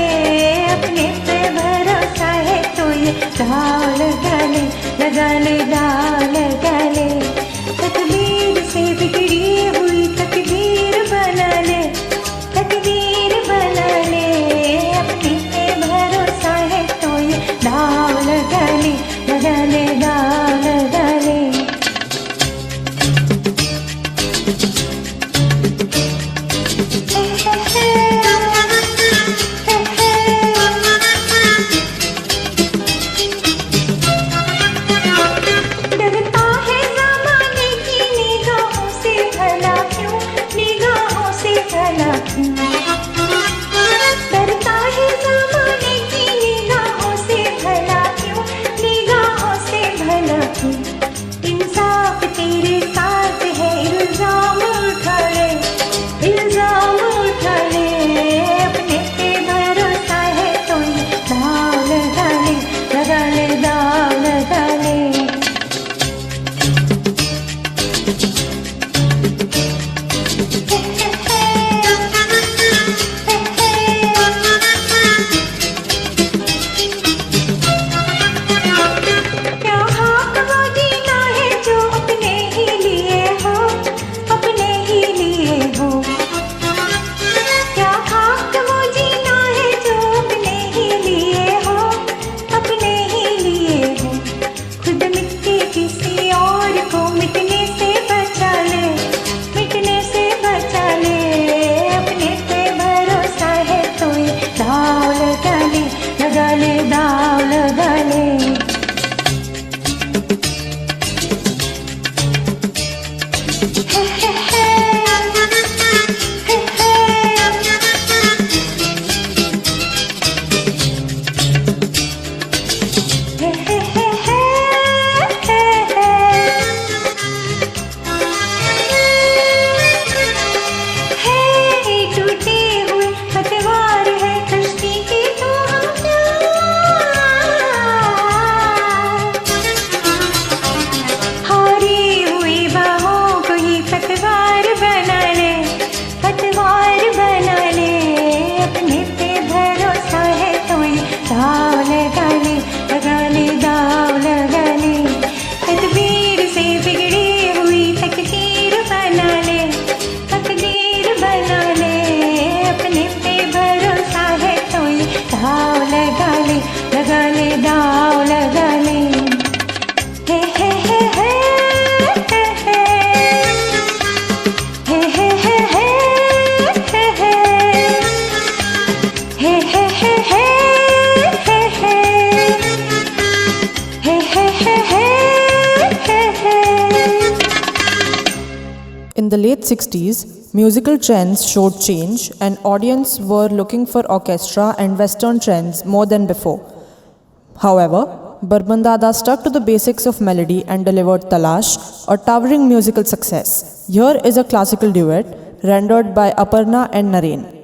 Speaker 6: अपने पे भरोसा है तो ये दाव लगा ले, लगा ले दाव लगा ले। तकदीर से बिगड़ी हुई तकदीर बना ले, तकदीर बना ले, अपने पे भरोसा है तो ये दाव लगा ले, लगा ले दाव लगा ले।
Speaker 1: In the late 60s, musical trends showed change and audience were looking for orchestra and western trends more than before. However, Burman Dada stuck to the basics of melody and delivered Talash, a towering musical success. Here is a classical duet rendered by Aparna and Naren.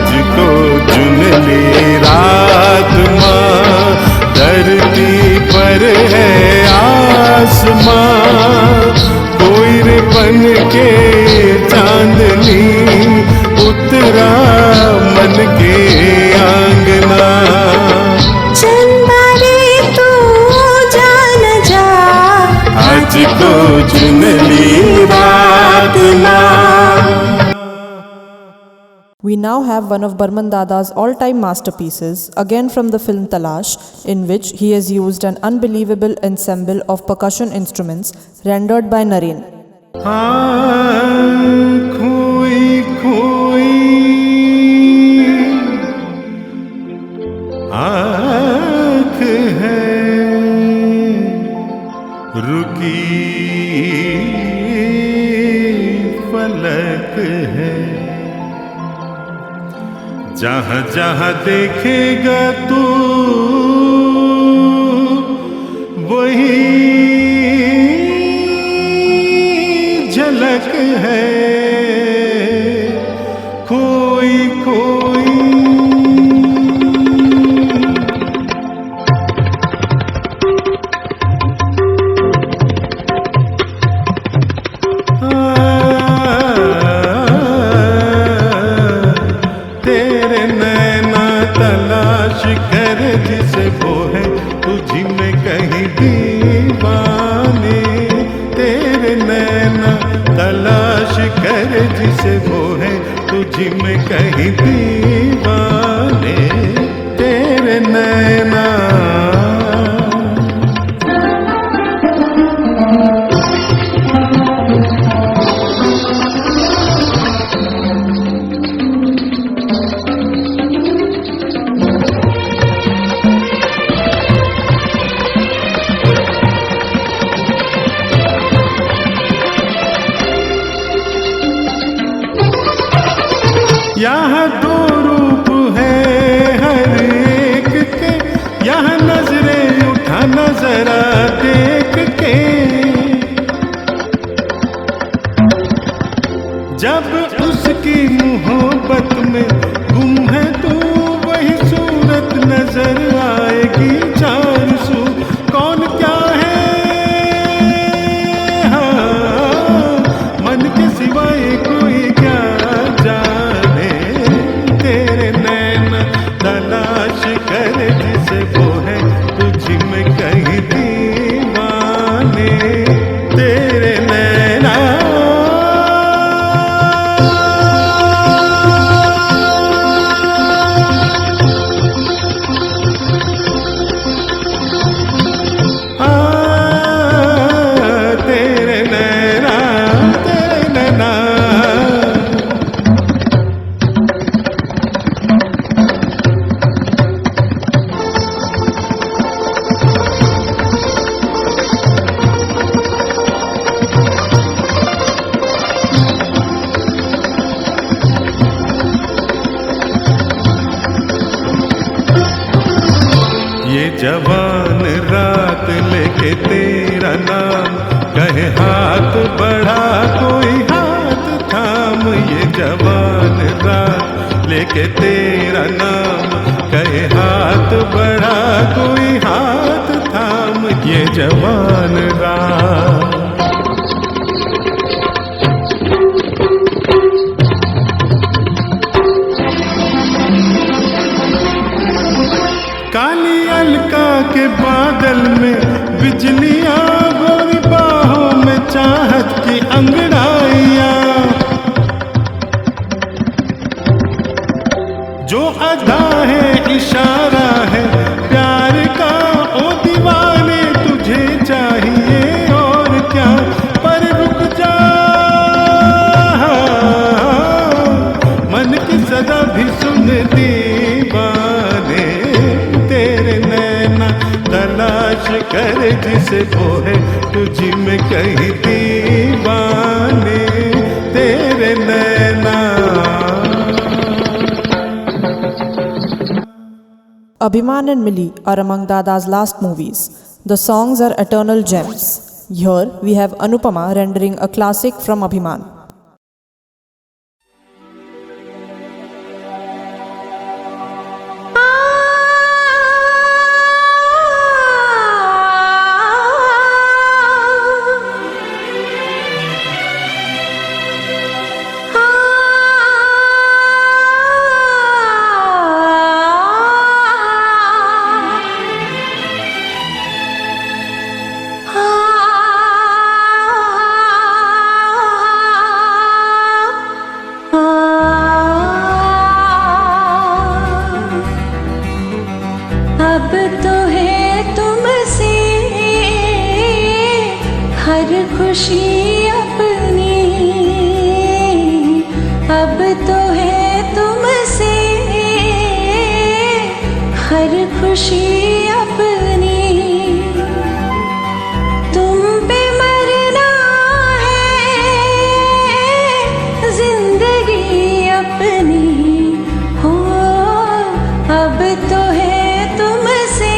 Speaker 7: आज को चुन पर है आसमां, कोई रे बन के चांदनी उतरा मन के आंगना।
Speaker 6: चल बारे तू जान जा,
Speaker 7: आज को चुन ली रात ना।
Speaker 1: We now have one of Barman Dada's all-time masterpieces, again from the film Talash, in which he has used an unbelievable ensemble of percussion instruments rendered by Naren.
Speaker 7: खोई खोई आँख है, रुकी फलक है, जहाँ जहाँ देखेगा तू वही झलक है। खोई खोई तेरे नैना तलाश कर जिसे वो है तुझी में कहीं दीवाने। तेरे नैना तलाश कर जिसे वो है तुझी में कहीं दीवाने। तेरे नैना यहाँ दो रूप है हर एक के, यहाँ नजरें उठाना जरा देख के। जब उसकी मोहब्बत में गुम है तू वही सूरत नजर आएगी चार सू। कौन क्या है हाँ, मन के सिवाय कोई क्या जाने। तेरे नैना तलाश कर जिसे वो है तुझी में कहीं दीवाने। तेरे नैना तेरे नैना तेरे नैना। ये जवान रात लेके तेरा नाम कहे हाथ बढ़ा कोई हाथ थाम। ये जवान रात लेके तेरा नाम कहे हाथ बढ़ा कोई हाथ थाम। ये जवान रात काली अलका के बादल में बिजलियां गोरी बाहों में चाहत की अंगड़ाइयां। जो अदा है इशारा है प्यार का ओ दीवाने तुझे चाहिए और क्या। पर रुक जा मन की सदा भी सुन दीवाने। तेरे नैना तलाश कर जिसे वो है तुझी में कहीं दीवाने। तेरे नैना
Speaker 1: Abhiman and Milli are among Dada's last movies. The songs are eternal gems. Here we have Anupama rendering a classic from Abhiman.
Speaker 6: खुशी अपनी अब तो है तुमसे, हर खुशी अपनी तुम पे मरना है, जिंदगी अपनी हो अब तो है तुमसे,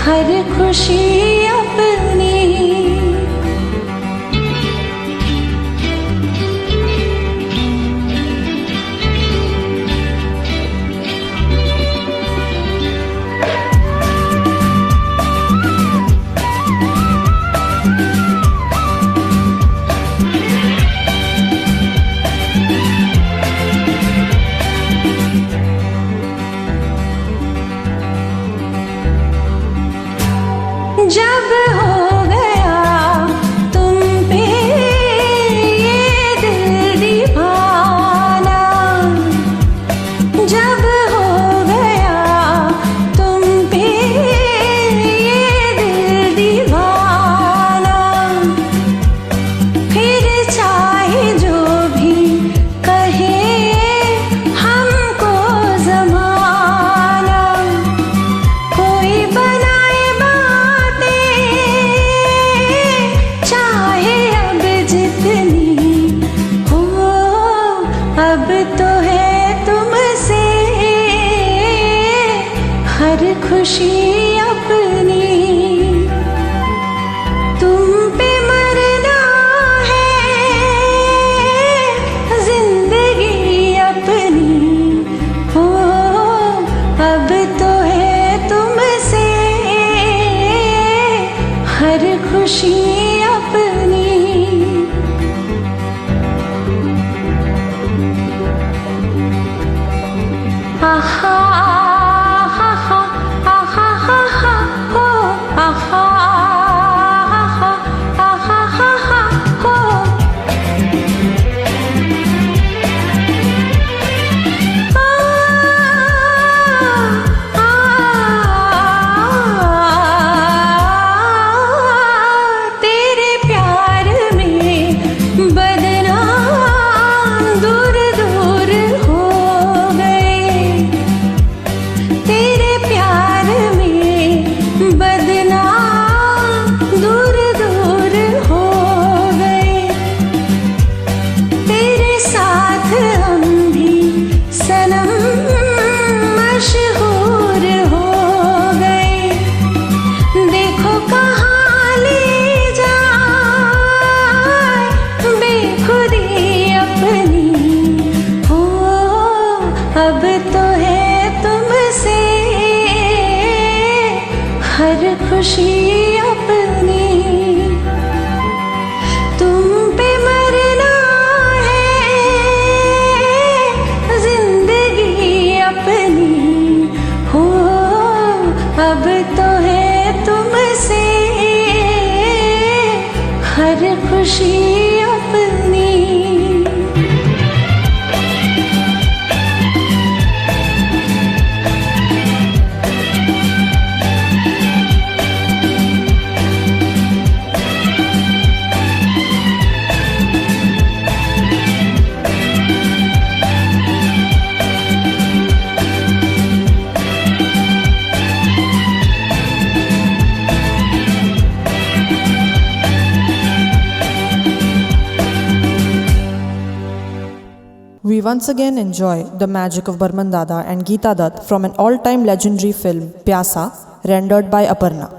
Speaker 6: हर खुशी अपनी। जब हो गया तुम पे ये दिल दीवाना, जब हो गया तुम पे ये दिल दीवाना, फिर चाहे जो भी कहे हमको ज़माना, कोई बनाए चाहे अब जितनी हो अब तो है तुमसे, हर खुशी अपनी तुम पे मरना है, जिंदगी अपनी हो अब तो है तुमसे, हर खुशी अपनी। आहा आहा आहा आहा हो आहा आहा आहा आहा हो। तेरे प्यार में बदनाम दूर दूर हो गए, तेरे प्यार में बदनाम दूर दूर हो गए, तेरे साथ हम भी सनम मशहूर हो गए, देखो कहाँ ले जाए बेखुदी अपनी हो अब तो है तुमसे, हर खुशी अपनी तुम पे मरना है, जिंदगी अपनी हो अब तो है तुमसे, हर खुशी अपनी।
Speaker 1: We once again enjoy the magic of Barman Dada and Geeta Dutt from an all-time legendary film, Pyasa, rendered by Aparna.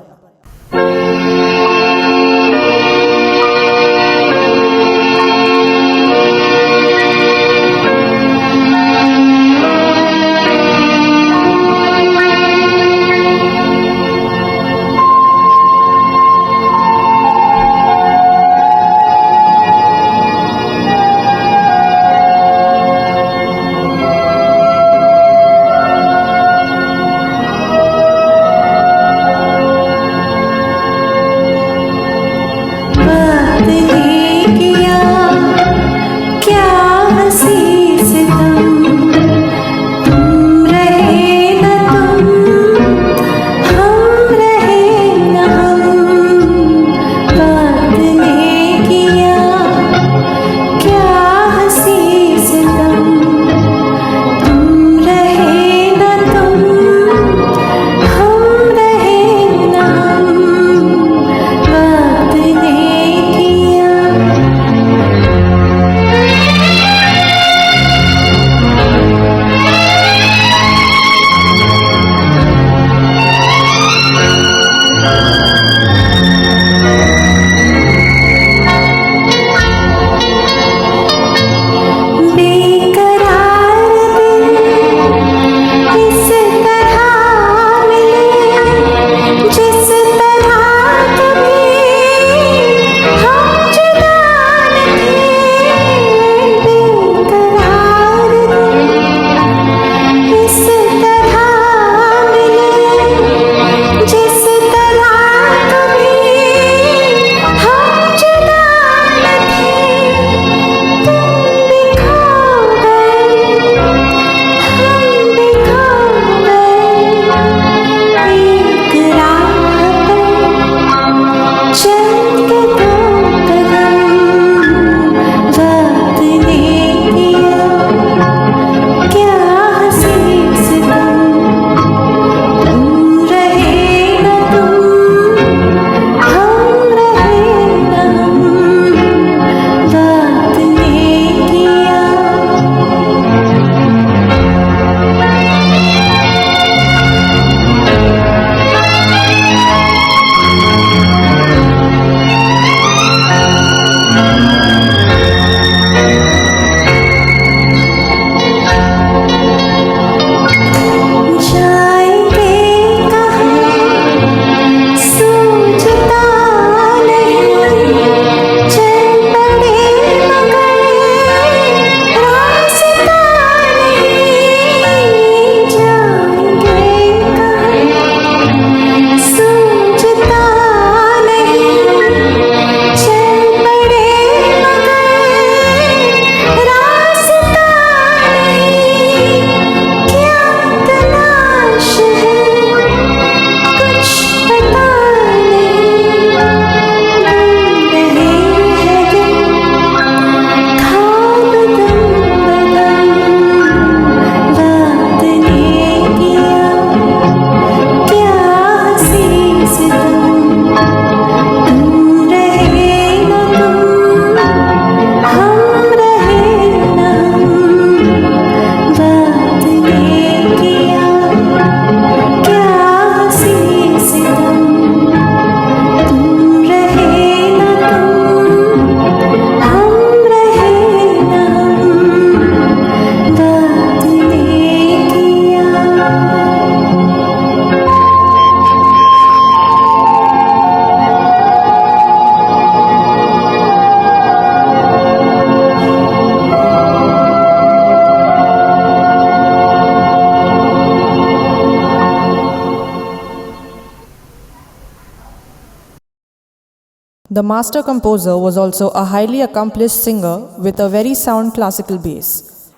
Speaker 1: The master composer was also a highly accomplished singer with a very sound classical bass.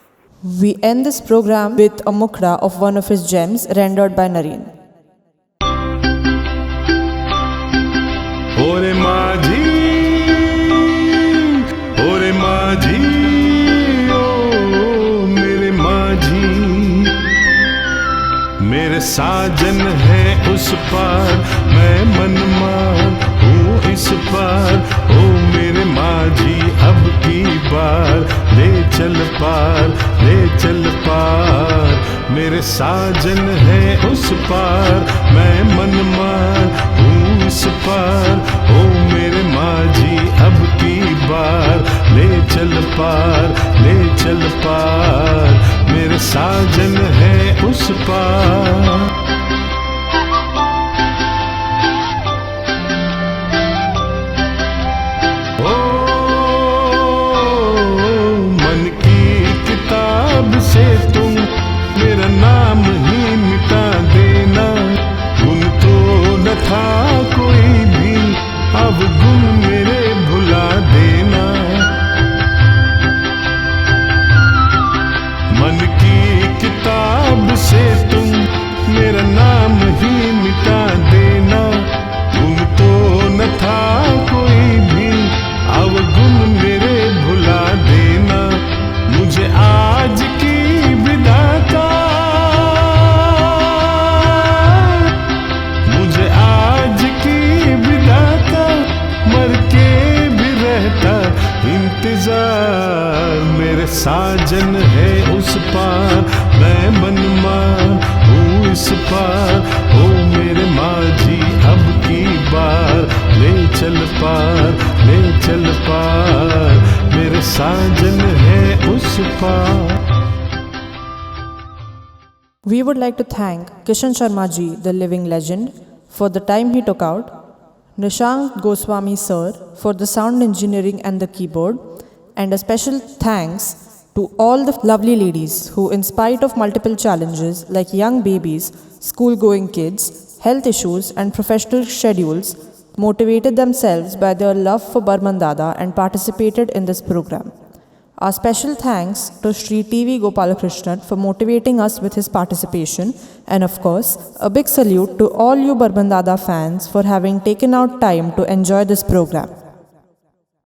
Speaker 1: We end this program with a mukra of one of his gems rendered by Nareen.
Speaker 7: ओरे माझी ओ मेरे माझी, मेरे साजन है उस पार, मैं मनमार हूँ इस पार। ओ मेरे माझी अब की बार ले चल पार, ले चल पार। मेरे साजन है उस पार, मैं मनमार हूँ इस पार। ओ मेरे माझी अब की बार ले चल पार, ले चल पार। मेरे साजन है उस पार। ओ मन की किताब से तुम मेरा नाम ही मिटा देना। गुण तो न था कोई भी, अब गुण मेरे भुला देना। मन की किताब से तुम मेरा नाम ही मिटा देना। गुण तो न था कोई भी, अब गुण मेरे भुला देना। मुझे आज की विदा का, मुझे आज की विदा का मर के भी रहता इंतजार। मेरे साजन है उस पार, मैं मनमार हूँ इस पार। ओ मेरे माझी अब की बार ले चल पार, ले चल पार। मेरे साजन है उस पार।
Speaker 1: We would like to thank Kishan Sharma ji, the living legend, for the time he took out, Nishank Goswami sir for the sound engineering and the keyboard, and a special thanks to all the lovely ladies who, in spite of multiple challenges like young babies, school-going kids, health issues and professional schedules, motivated themselves by their love for Barman Dada and participated in this program. Our special thanks to Sri T.V. Gopalakrishnan for motivating us with his participation, and of course, a big salute to all you Barman Dada fans for having taken out time to enjoy this program.